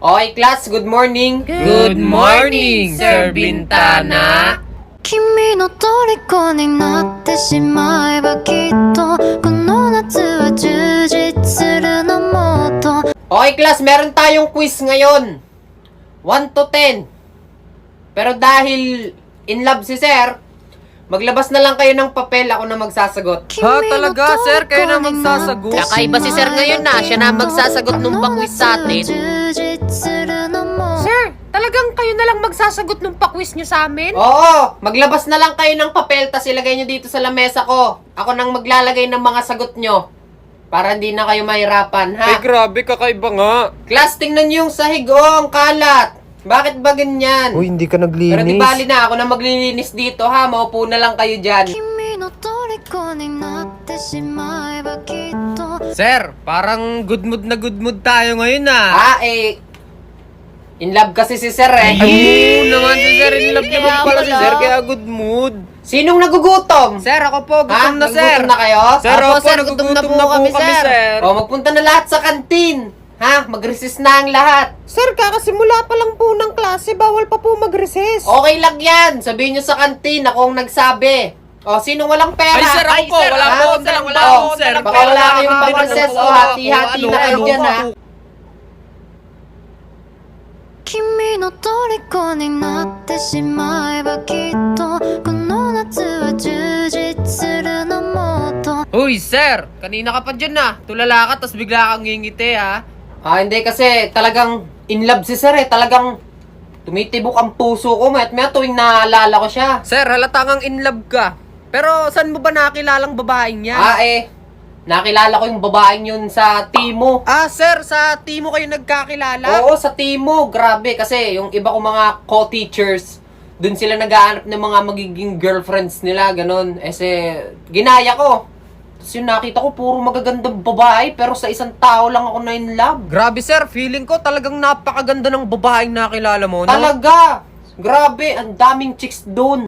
Okay, class, good morning. Good morning, Sir Bintana. 君の虜になってしまえばきっとこの夏は充実するのもっと Okay, class, meron tayong quiz ngayon. 1 to 10. Pero dahil in love si sir, maglabas na lang kayo ng papel, ako na magsasagot. Ha, talaga, sir? Kayo na magsasagot? Kakaiba si sir ngayon na. Siya na magsasagot nung pa-quiz sa atin. Sir, Talagang kayo na lang magsasagot nung pa-quiz nyo sa amin? Oo, maglabas na lang kayo ng papel, tas ilagay nyo dito sa lamesa ko. Ako nang maglalagay ng mga sagot nyo. Para hindi na kayo mahirapan, ha? Ay, grabe, kakaiba nga. Class, tingnan nyo yung sahig, ang kalat. Bakit ba ganyan? Uy, hindi ka Pero naglinis. di bali na, ako na maglilinis dito, ha? Maupo na lang kayo dyan. Sir, parang good mood tayo ngayon ah. In love kasi si sir eh. Ay, naman si sir. In love naman pala si sir, kaya good mood. Sinong nagugutom? Sir, ako po, gutom na sir. Nagugutom na kayo? Sir, Opo, ako po, sir, nagugutom gutom na po kami sir. O, magpunta na lahat sa kantin. Ha? Mag-resist na ang lahat. Sir, kakasimula pa lang po ng klase, bawal pa po mag-recess. Okay lang yan. Sabihin nyo sa kantin, ako ang nagsabi. O, sinong walang pera? Ay, sir, ako po, wala ha? po akong dalang O, sir. baka wala kayong pang-recess. O, hati-hati na kayo dyan, ha? 君の虜になってしまえばきっとこの夏は充実するのもっと Uy, sir, kanina ka pa dyan ah. Tulala ka, tas bigla kang ngingiti ah. Hindi kasi talagang in love si sir eh. Talagang tumitibok ang puso ko. Mayat-maya tuwing naalala ko siya. Sir, halata kang in love ka. Pero saan mo ba nakilalang babaeng yan? Nakilala ko yung babaeng yun sa Timo. Sir, sa Timo kayo nagkakilala? Oo, sa Timo. Grabe, kasi yung iba kong mga co-teachers, dun sila nag-aanap ng mga magiging girlfriends nila, ganun. Ginaya ko. Tapos yung nakita ko, puro magagandang babae, pero sa isang tao lang ako na in love. Grabe sir, feeling ko talagang napakaganda ng babaeng nakilala mo, no? Talaga! Grabe, ang daming chicks dun.